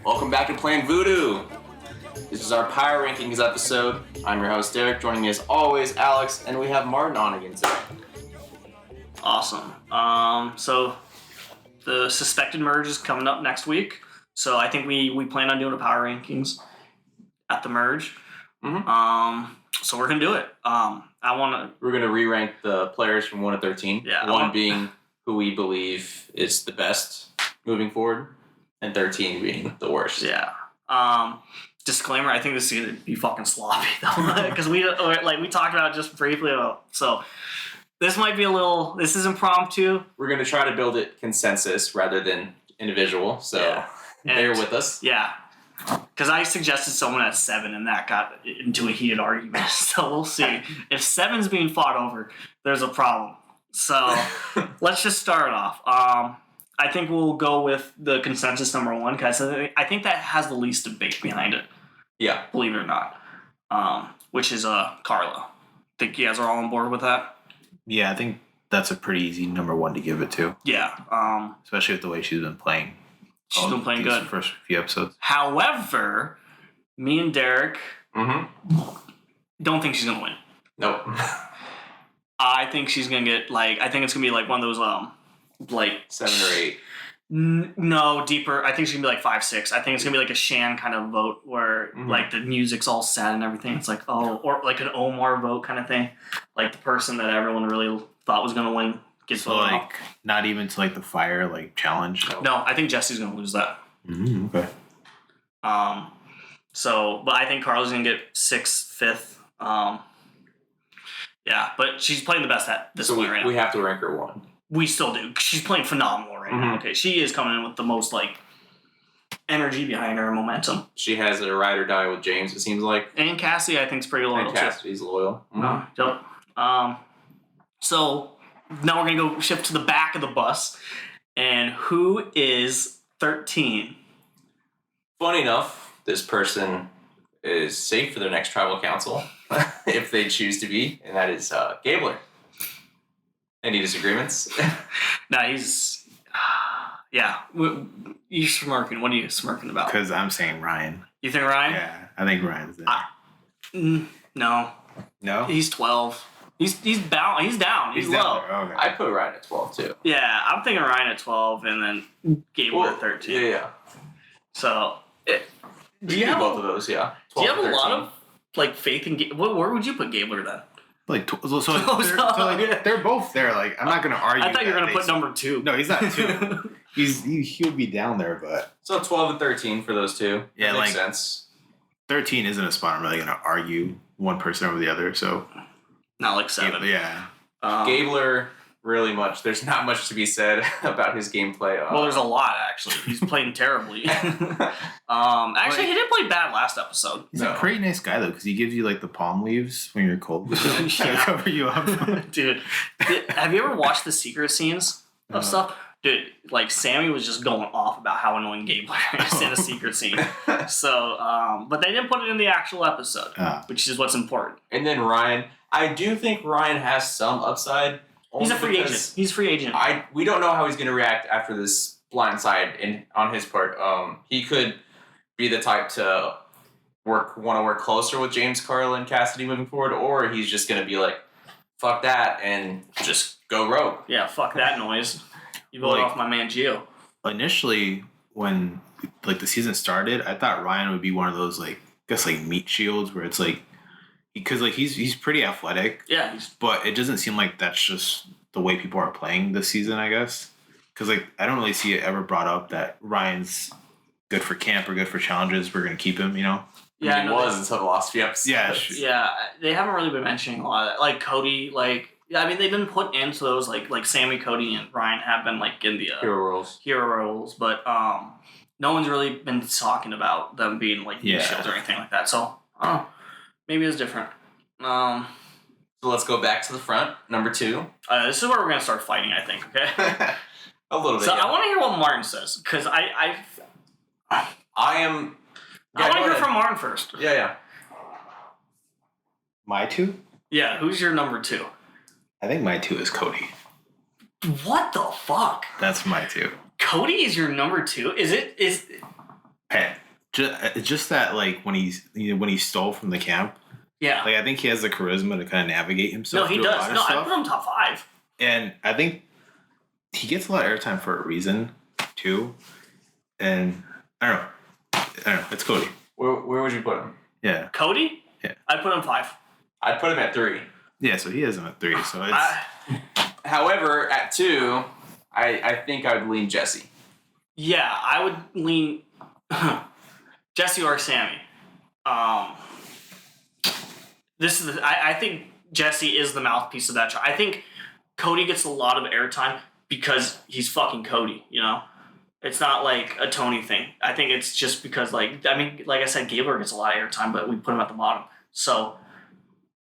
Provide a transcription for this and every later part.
Welcome back to Playing Voodoo. This is our Power Rankings episode. I'm your host, Derek. Joining me as always, Alex, and we have Martin on again today. Awesome. So the suspected merge is coming up next week. So I think we plan on doing a Power Rankings at the merge. Mm-hmm. So we're gonna do it. We're gonna re-rank the players from 1 to 13. Yeah. 1 being who we believe is the best moving forward, and 13 being the worst. Yeah. Disclaimer: I think this is gonna be fucking sloppy though, because we talked about it just briefly. So this might be this is impromptu. We're gonna try to build it consensus rather than individual. So bear with us. Yeah. Because I suggested someone at 7 and that got into a heated argument. So we'll see. If 7's being fought over, there's a problem. So let's just start off. I think we'll go with the consensus number 1 because I think that has the least debate behind it. Yeah. Believe it or not. Which is Carla. Think you guys are all on board with that? Yeah, I think that's a pretty easy number 1 to give it to. Yeah. Especially with the way she's been playing. She's been playing good. First few episodes. However, me and Derek don't think she's gonna win. Nope. I think she's gonna get I think it's gonna be like one of those 7 or 8. No, deeper. I think she's gonna be like 5, 6. I think it's gonna be like a Shan kind of vote where like the music's all sad and everything. It's like or like an Omar vote kind of thing. Like the person that everyone really thought was gonna win gets voted off. Not even to the fire challenge. No, I think Jesse's gonna lose that. Okay. So, but I think Carla's gonna get 6th, 5th. Yeah, but she's playing the best at this point right now. We have to rank her 1. We still do. She's playing phenomenal right now. Okay, she is coming in with the most energy behind her and momentum. She has a ride or die with James, it seems like. And Cassie, I think, is pretty loyal and Cassidy's loyal. Yep. So now we're gonna go shift to the back of the bus, and who is 13? Funny enough, this person is safe for their next tribal council if they choose to be, and that is Gabler. Any disagreements? No, he's... yeah. You smirking. What are you smirking about? Because I'm saying Ryan. You think Ryan? Yeah, I think Ryan's there. No. No? He's 12. He's down. He's low. Okay. I put Ryan at 12, too. Yeah, I'm thinking Ryan at 12 and then Gabler at 13. Yeah. So... do you have both of those? Yeah. Do you have a lot of faith in Gabler? Where would you put Gabler then? They're both there. I'm not going to argue. I thought you were going to put number 2. No, he's not 2. He'll be down there, but so 12 and 13 for those two. Yeah, that makes sense. 13 isn't a spot I'm really going to argue one person over the other. So not like 7. Yeah. Gabler. Really much. There's not much to be said about his gameplay. Well, there's a lot, actually. He's playing terribly. Actually, he didn't play bad last episode. He's a pretty nice guy, though, because he gives you, the palm leaves when you're cold. To cover you up. Dude, have you ever watched the secret scenes of stuff? Dude, Sammy was just going off about how annoying Gabler is in a secret scene. So, but they didn't put it in the actual episode, which is what's important. And then Ryan. I do think Ryan has some upside. He's a free agent. He's a free agent. We don't know how he's going to react after this blindside on his part. He could be the type to want to work closer with James, Carla, and Cassidy moving forward, or he's just going to be like, fuck that, and just go rogue. Yeah, fuck that noise. You voted off my man Gio. Initially, when the season started, I thought Ryan would be one of those meat shields where it's because he's pretty athletic. Yeah. But it doesn't seem like that's just the way people are playing this season, I guess. Because I don't really see it ever brought up that Ryan's good for camp or good for challenges. We're going to keep him, Yeah, he was until the last few episodes. Yeah. Yeah, they haven't really been mentioning a lot of that. Cody, they've been put into those, like Sammy, Cody, and Ryan have been, in the... hero roles. But, no one's really been talking about them being, meat shields or anything like that. So, maybe it's different. So let's go back to the front. Number 2. This is where we're going to start fighting, I think, okay? A little bit, So I want to hear what Martin says, because I want to hear from Martin first. Yeah. My 2? Yeah, who's your number 2? I think my 2 is Cody. What the fuck? That's my 2. Cody is your number 2? Is just that like when he stole from the camp. Yeah. Like I think he has the charisma to kind of navigate himself. No, he through a does. lot of No, I stuff. put him top 5. And I think he gets a lot of airtime for a reason too. And I don't know. It's Cody. Where would you put him? Yeah. Cody? Yeah. I'd put him 5. I'd put him at 3. Yeah. So he has him at 3. So it's. However, at 2, I think I would lean Jesse. Yeah, I would lean Jesse or Sammy. I think Jesse is the mouthpiece of that tribe. I think Cody gets a lot of airtime because he's fucking Cody, you know? It's not like a Tony thing. I think it's just because, like I said, Gabler gets a lot of airtime, but we put him at the bottom. So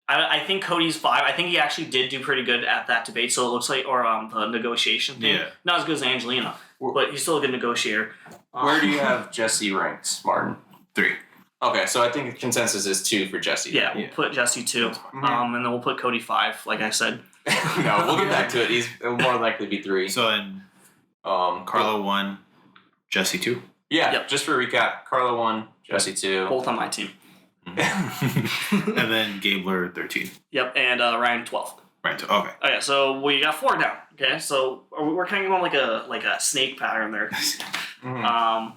I think Cody's 5. I think he actually did do pretty good at that debate. So it looks like, or the negotiation thing. Yeah. Not as good as Angelina, but he's still a good negotiator. Where do you have Jesse ranked, Martin? 3. Okay, so I think the consensus is 2 for Jesse. Yeah, we'll put Jesse 2. Mm-hmm. And then we'll put Cody 5, like I said. No, we'll get back to it. It'll more likely be 3. So then, Carlo 1, Jesse 2. Yeah, Yep. just for a recap, Carlo 1, Jesse 2. Both on my team. And then Gabler 13. Yep, and Ryan 12. Right. Okay. Okay, so we got 4 down. Okay, so we're kind of going like a snake pattern there. Mhm.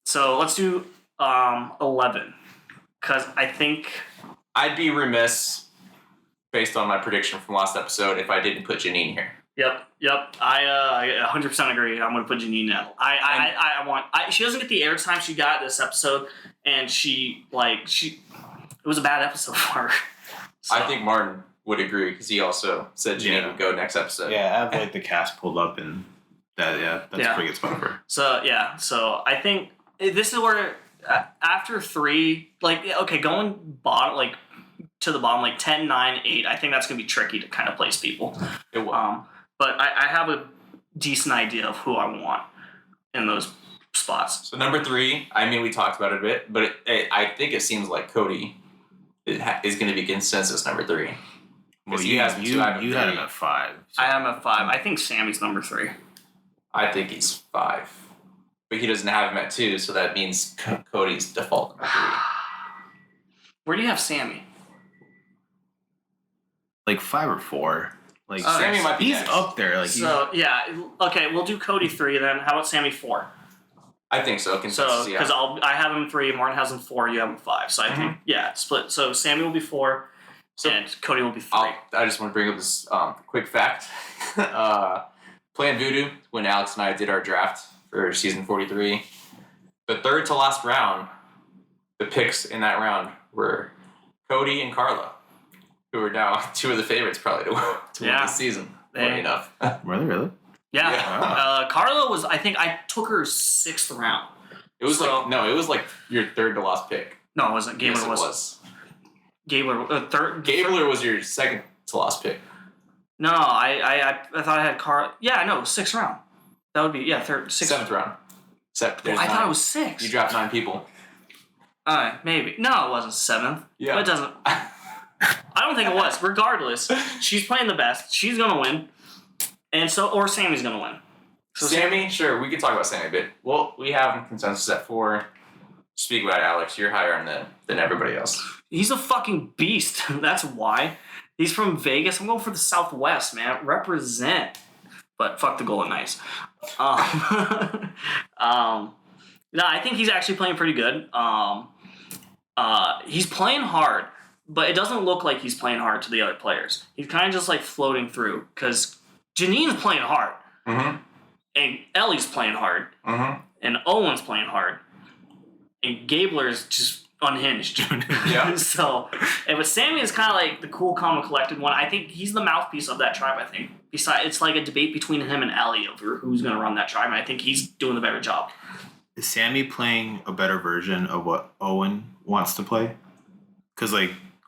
So let's do 11, because I think I'd be remiss, based on my prediction from last episode, if I didn't put Janine here. Yep. I 100% agree. I'm gonna put Janine in. She doesn't get the airtime she got this episode, and it was a bad episode for her. So. I think Martin would agree because he also said Janine would go next episode. Yeah, I have like the cast pulled up and that's a pretty good spot for her. So I think this is where after 3, going bottom to the bottom 10, 9, 8. I think that's gonna be tricky to kind of place people. It will. But I have a decent idea of who I want in those spots. So number 3, I mean, we talked about it a bit, but I think it seems like Cody is going to be consensus number 3. Well, you had him at 5. So. I am at 5. I think Sammy's number 3. I think he's 5. But he doesn't have him at 2, so that means Cody's default number 3. Where do you have Sammy? Like 5 or 4. Like Sammy might be he's next. up there. Like Okay, we'll do Cody 3 then. How about Sammy 4? I think so. Consensus, Because I have him 3, Martin has him 4, you have him 5. So I think split. So Sammy will be 4, and Cody will be 3. I just want to bring up this quick fact. Playing Voodoo, when Alex and I did our draft for season 43, the third to last round, the picks in that round were Cody and Carla, who are now 2 of the favorites probably to win this season. Funny enough. Were they really? Yeah. Carla was, I think I took her 6th round. It was like your third to last pick. No, it wasn't. Gabler Yes, it was. Gabler, third. Gabler was your second to last pick. No, I thought I had Carla. Yeah, no, 6th round. That would be, third, 6th. 7th round. I thought it was 6. You dropped 9 people. Maybe. No, it wasn't 7th. Yeah. But it doesn't. I don't think it was. Regardless, she's playing the best. She's gonna win, or Sammy's gonna win. So Sammy, sure, we can talk about Sammy a bit. Well, we have consensus at 4. Speak about Alex. You're higher than everybody else. He's a fucking beast. That's why. He's from Vegas. I'm going for the Southwest, man. Represent. But fuck the Golden Knights. No, I think he's actually playing pretty good. He's playing hard, but it doesn't look like he's playing hard to the other players. He's kind of just floating through because Janine's playing hard, and Ellie's playing hard, and Owen's playing hard, and Gabler's just unhinged. Yeah. But Sammy is kind of the cool, calm, and collected one. I think he's the mouthpiece of that tribe. I think. Besides, it's like a debate between him and Ellie over who's going to run that tribe, and I think he's doing the better job. Is Sammy playing a better version of what Owen wants to play? Because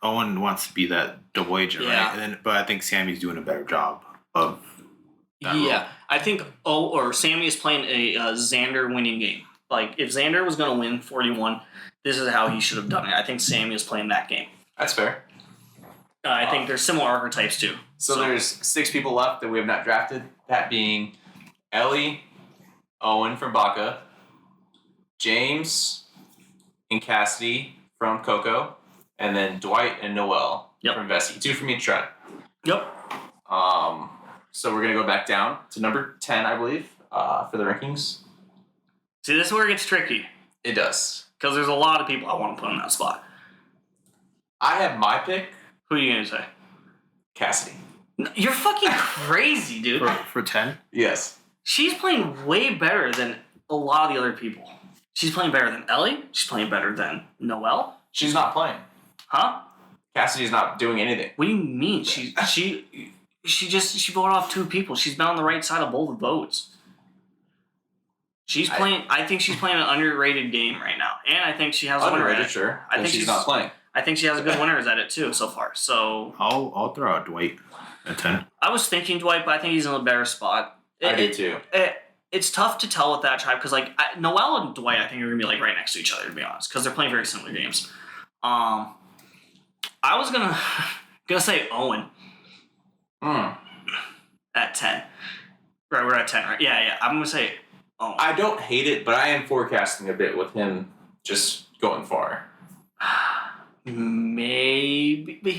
Owen wants to be that Voyager, right? But I think Sammy's doing a better job of that role. I think Sammy is playing a Xander winning game. If Xander was going to win 41, this is how he should have done it. I think Sammy is playing that game. That's fair. I think there's similar archetypes too. So there's 6 people left that we have not drafted. That being Ellie, Owen from Baca, James, and Cassidy from Coco, and then Dwight and Noel from Vessi. 2 from each tribe. Yep. So we're gonna go back down to number 10, I believe, for the rankings. See, this is where it gets tricky. It does. Because there's a lot of people I want to put in that spot. I have my pick. Who are you going to say? Cassidy. No, you're fucking crazy, dude. For 10? Yes. She's playing way better than a lot of the other people. She's playing better than Ellie. She's playing better than Noelle. She's not playing. Huh? Cassidy's not doing anything. What do you mean? She voted off 2 people. She's been on the right side of both votes. She's playing. I think she's playing an underrated game right now, and I think she has a winner at it. Sure. I think she's not playing. I think she has a good winners at it too so far. So I'll throw out Dwight at 10. I was thinking Dwight, but I think he's in a better spot. I do too. It's tough to tell with that tribe because Noelle and Dwight, I think are gonna be like right next to each other to be honest, because they're playing very similar games. I was gonna say Owen. At 10. Right, we're at 10, right? Yeah. I'm gonna say Owen. I don't hate it, but I am forecasting a bit with him just going far. Maybe, but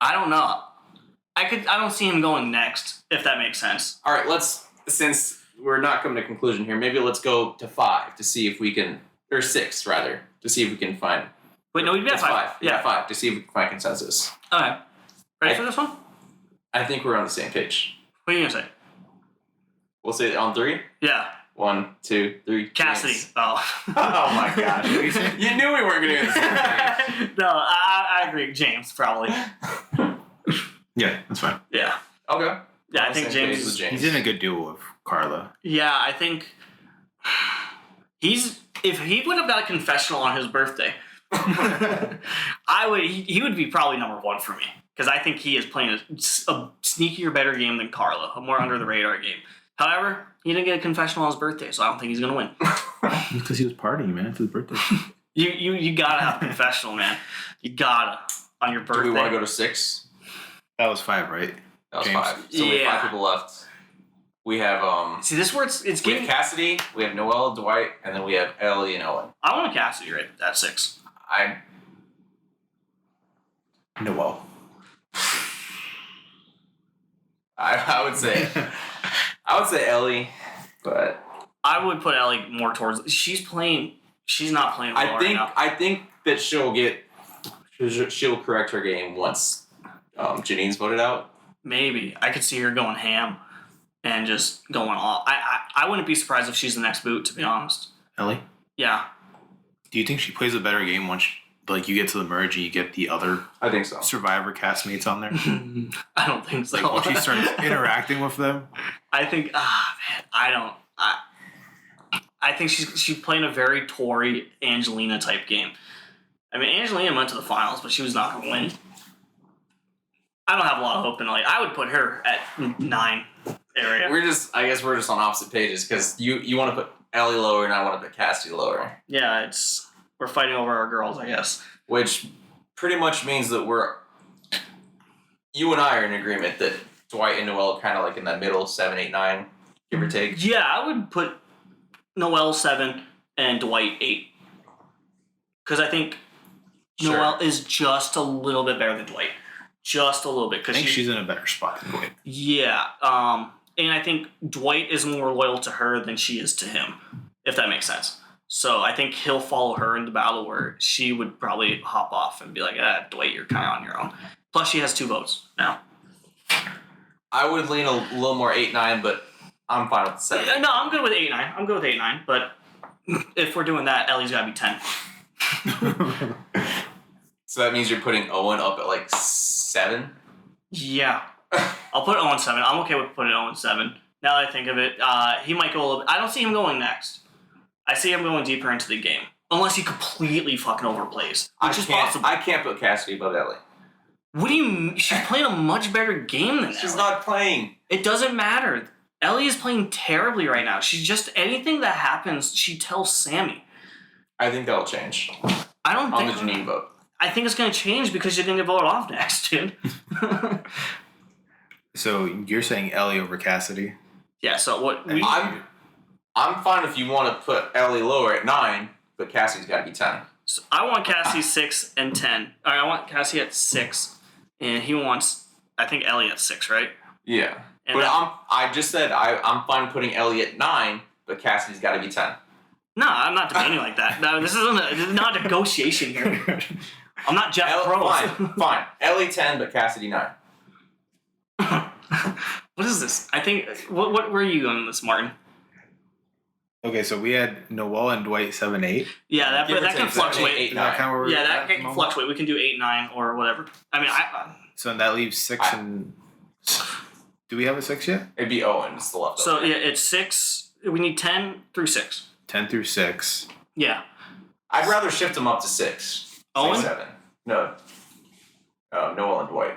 I don't know. I don't see him going next, if that makes sense. All right, since we're not coming to a conclusion here, maybe let's go to 5 to see if we can, or 6 rather, to see if we can find. Wait, no, we'd be at 5. Yeah, 5 to see if we can find consensus. Okay. Ready for this one? I think we're on the same page. What are you gonna say? We'll say it on 3. Yeah. 1, 2, 3. Cassidy. James. Oh. Oh my gosh. You knew we weren't gonna get the same page. No, I agree. James, probably. Yeah, that's fine. Yeah. Okay. Yeah, I think James. He's in a good duel with Carla. Yeah, I think if he would have got a confessional on his birthday, he would be probably number 1 for me. Because I think he is playing a sneakier, better game than Carla, a more under the radar game. However, he didn't get a confessional on his birthday, so I don't think he's gonna win. Because he was partying, man. It's his birthday. You gotta have a confessional, man. You gotta on your birthday. Do we want to go to 6? That was 5, right? That was James? 5. So we have 5 people left. We have See, this is where it's we getting. have Cassidy, we have Noelle, Dwight, and then we have Ellie and Owen. I want a Cassidy right at 6. Noelle. I would say Ellie, but I would put Ellie more towards. She's not playing well right now. I think that she'll correct her game once Janine's voted out. Maybe I could see her going ham and just going all. I wouldn't be surprised if she's the next boot, to be honest. Ellie? Yeah. Do you think she plays a better game once you get to the merge and you get the other I think so. Survivor castmates on there? I don't think so. Like when she starts interacting with them? I think I think she's playing a very Tori Angelina type game. I mean, Angelina went to the finals, but she was not going to win. I don't have a lot of hope in Ellie. I would put her at 9 area. I guess we're just on opposite pages because you want to put Ellie lower and I want to put Cassidy lower. Yeah, we're fighting over our girls, I guess. Which pretty much means that you and I are in agreement that Dwight and Noelle are kind of like in that middle 7, 8, 9, give or take. Yeah, I would put Noelle 7 and Dwight 8. Because I think Noelle is just a little bit better than Dwight. Just a little bit. I think she's in a better spot than Dwight. Yeah. And I think Dwight is more loyal to her than she is to him, if that makes sense. So I think he'll follow her into battle where she would probably hop off and be like, Dwight, you're kind of on your own. Plus, she has 2 votes now. I would lean a little more 8, 9, but I'm fine with 7. No, I'm good with 8, 9. I'm good with 8, 9. But if we're doing that, Ellie's got to be 10. So that means you're putting Owen up at like 7? Yeah. I'll put Owen 7. I'm okay with putting Owen 7. Now that I think of it, he might go a little bit. I don't see him going next. I see him going deeper into the game. Unless he completely fucking overplays. Which is possible. I can't put Cassidy above Ellie. What do you mean? She's playing a much better game than Ellie. She's not playing. It doesn't matter. Ellie is playing terribly right now. She's just, anything that happens, she tells Sammy. I think that'll change. I don't think... On the Janine vote. I think it's going to change because you're going to get voted off next, dude. So you're saying Ellie over Cassidy? Yeah, so what... I'm fine if you want to put Ellie lower at 9, but Cassie's got to be 10. So I want Cassie 6 and 10. I want Cassie at 6, and he wants, I think, Ellie at 6, right? Yeah. And But I just said I'm fine putting Ellie at 9, but Cassie's got to be 10. No, I'm not debating like that. No, this is not a negotiation here. I'm not Jeff Probst. Fine. Ellie 10, but Cassidy 9. What is this? I think. What were you on this, Martin? Okay, so we had Noel and Dwight 7-8. Yeah, that can fluctuate. 8, that can can fluctuate. We can do 8, 9, or whatever. I mean, so that leaves 6 and. Do we have a 6 yet? It'd be Owen. It's the leftover. So yeah, it's 6. We need 10 through 6. 10 through 6. Yeah. I'd rather shift them up to 6. Owen? 7. No. Noel and Dwight.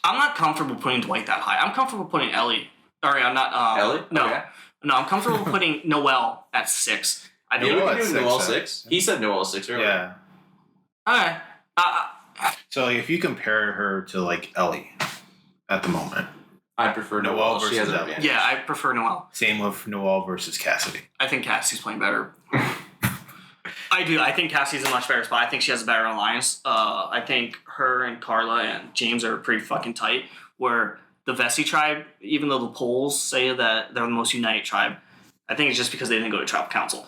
I'm not comfortable putting Dwight that high. I'm comfortable putting Ellie. Sorry, I'm not. Ellie? No. Okay. No, I'm comfortable putting Noel at 6. I Yeah, do. we Noel can at do Noel 6, 6. He said Noel 6 earlier. Yeah. Okay. So like, if you compare her to like Ellie at the moment, I prefer Noel Noel. She versus has an Ellie. advantage. Yeah, I prefer Noel. same with Noel versus Cassidy. I think Cassie's playing better. I do. I think Cassie's in a much better spot. I think she has a better alliance. I think her and Carla and James are pretty fucking tight. Where the Vessi tribe, even though the polls say that they're the most united tribe, I think it's just because they didn't go to tribal council.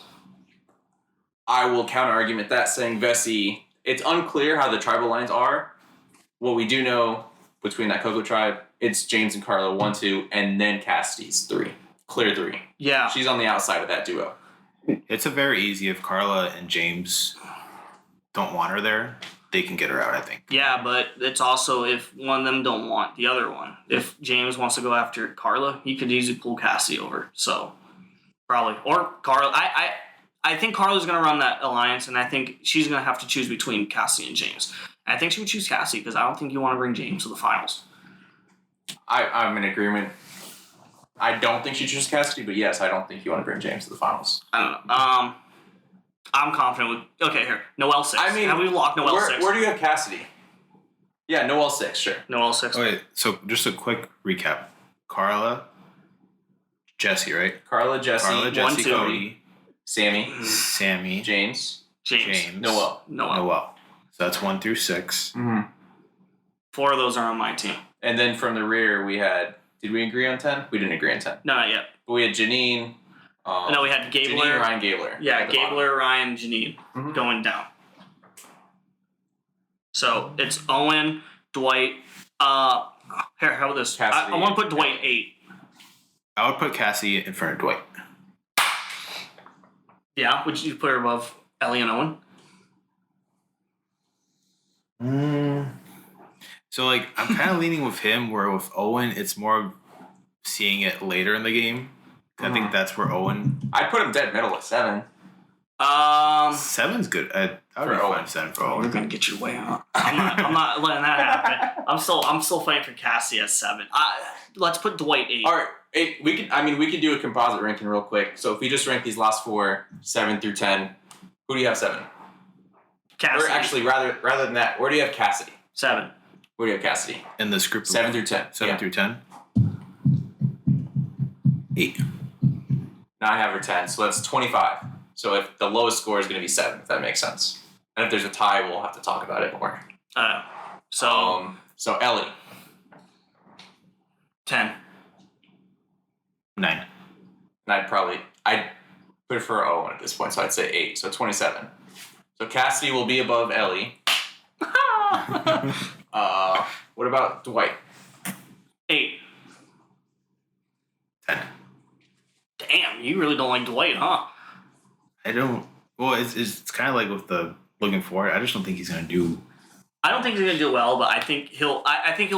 I will counter argument that saying Vessi. It's unclear how the tribal lines are. What we do know between that Coco tribe, it's James and Carla 1, 2, and then Cassidy's 3. Clear 3. Yeah. She's on the outside of that duo. It's a very easy if Carla and James don't want her there, they can get her out, I think. Yeah, but it's also if one of them don't want the other one. If James wants to go after Carla, he could easily pull Cassie over. So probably. Or Carla. I think Carla's going to run that alliance, and I think she's going to have to choose between Cassie and James. And I think she would choose Cassie because I don't think you want to bring James to the finals. I'm in agreement. I don't think she chooses Cassidy, but yes, I don't think you want to bring James to the finals. I don't know. I'm confident with... Okay, here. Noel 6. I mean, have we locked Noel 6? Where do you have Cassidy? Yeah, Noel 6, sure. Noel 6. Okay, so just a quick recap. Carla, Jesse, right? Carla, Jesse, 1, 2. Cody, Sammy, James, James. Noel. Noel. So that's 1 through 6. Mm-hmm. 4 of those are on my team. And then from the rear, we had... Did we agree on 10? We didn't agree on 10. No, not yet. But we had Janine... No, we had Gabler. Janine, Ryan, Gabler. Yeah, Gabler, Ryan, Janine going down. So it's Owen, Dwight. Here, how about this? I want to put Dwight 8. I would put Cassie in front of Dwight. Yeah, would you put her above Ellie and Owen? So like I'm kind of leaning with him, where with Owen it's more of seeing it later in the game. I think that's where Owen. I'd put him dead middle at 7. 7's good. I would For be Owen. fine 7 for We're Owen. gonna get your way on. I'm not letting that happen. I'm still fighting for Cassie at 7. Let's put Dwight 8. All right, we could do a composite ranking real quick. So if we just rank these last 4, 7 through 10, who do you have 7? Cassidy. Or actually, rather than that, where do you have Cassidy? 7. Where do you have Cassidy? In this group. 7 through 10. 7 Yeah. through 10. 8. Now I have her 10, so that's 25. So if the lowest score is going to be 7, if that makes sense. And if there's a tie, we'll have to talk about it more. So Ellie. 10. 9. And I'd prefer Owen at this point, so I'd say 8, so 27. So Cassidy will be above Ellie. What about Dwight? 8. 10. Damn, you really don't like Dwight, huh? I don't. Well, it's kind of like with the looking forward. I just don't think he's gonna do. I don't think he's gonna do well, but I think he'll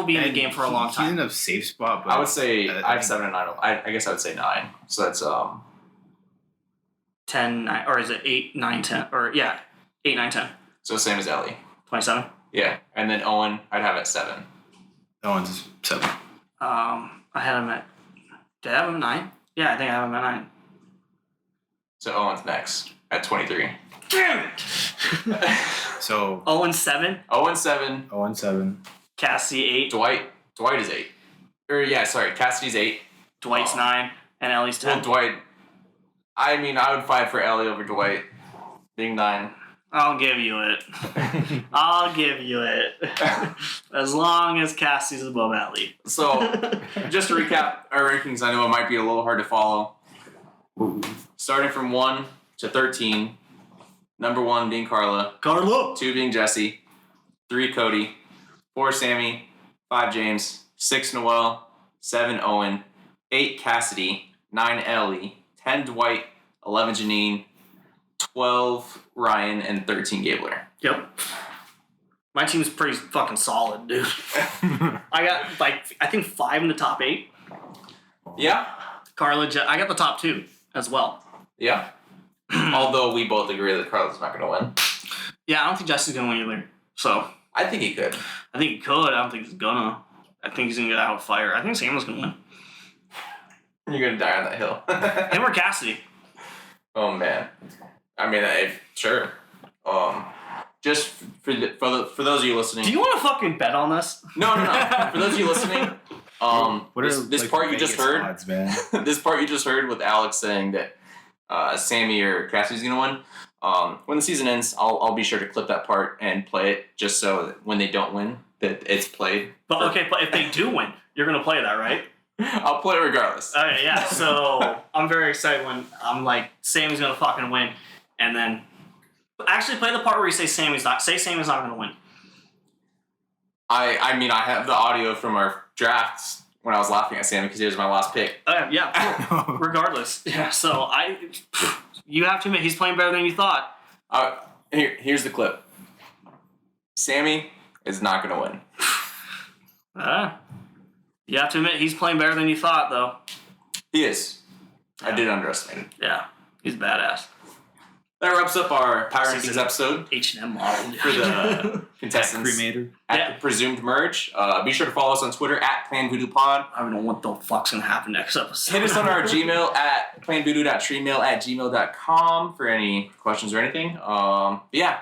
be in the game for a long He's time. in a safe spot. But I would say I have think- 7 and 9. I guess I would say 9. So that's 10, 9, or is it 8, 9, 10? Or yeah, 8, 9, 10. so same as Ellie. 27. Yeah, and then Owen, I'd have at 7. Owen's 7. I had him at. Did I have him at 9? Yeah, I think I have him at 9. So Owen's next at 23. Damn it! So Owen 7, Owen 7. Owen 7. Cassie 8, Dwight is 8. Cassidy's 8. Dwight's 9, and Ellie's 10. Well, Dwight. I mean, I would fight for Ellie over Dwight being 9. I'll give you it. I'll give you it. As long as Cassie's above Ellie. So, just to recap our rankings, I know it might be a little hard to follow. Starting from 1 to 13, number 1 being Carla, 2 being Jesse, 3 Cody, 4 Sammy, 5 James, 6 Noel, 7 Owen, 8 Cassidy, 9 Ellie, 10 Dwight, 11 Janine, 12 Ryan, and 13 Gabler. Yep. My team's pretty fucking solid, dude. I got, I think 5 in the top 8. Yeah. Carla, I got the top 2 as well. Yeah. Although we both agree that Carla's not going to win. Yeah, I don't think Jesse's going to win either. So. I think he could. I think he could. I don't think he's gonna. I think he's gonna get out of fire. I think Sam's gonna win. You're going to die on that hill. Him or Cassidy? Oh, man. I mean, sure. Just for those of you listening. Do you want to fucking bet on this? No. For those of you listening, this part you just heard, odds, man? this part you just heard with Alex saying that Sammy or Cassidy's gonna win. When the season ends, I'll be sure to clip that part and play it just so that when they don't win, that it's played. But if they do win, you're gonna play that, right? I'll play it regardless. Okay, yeah. So I'm very excited when I'm like, Sammy's gonna fucking win, and then actually play the part where you say Sammy's not gonna win. I mean, I have the audio from our drafts when I was laughing at Sammy because he was my last pick. Yeah, cool. Regardless. Yeah, so you have to admit, he's playing better than you thought. Here's the clip. Sammy is not going to win. You have to admit, he's playing better than you thought, though. He is. I did underestimate him. Yeah, he's badass. That wraps up our Power Rankings episode. H&M model. For the contestants at the presumed merge. Be sure to follow us on Twitter at PlanVoodooPod. I don't know what the fuck's going to happen next episode. Hit us on our Gmail at planvoodoo.treemail@gmail.com for any questions or anything. Yeah.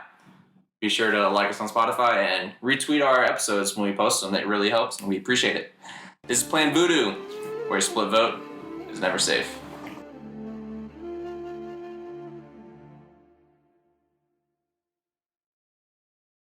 Be sure to like us on Spotify and retweet our episodes when we post them. That really helps, and we appreciate it. This is Plan Voodoo, where a split vote is never safe.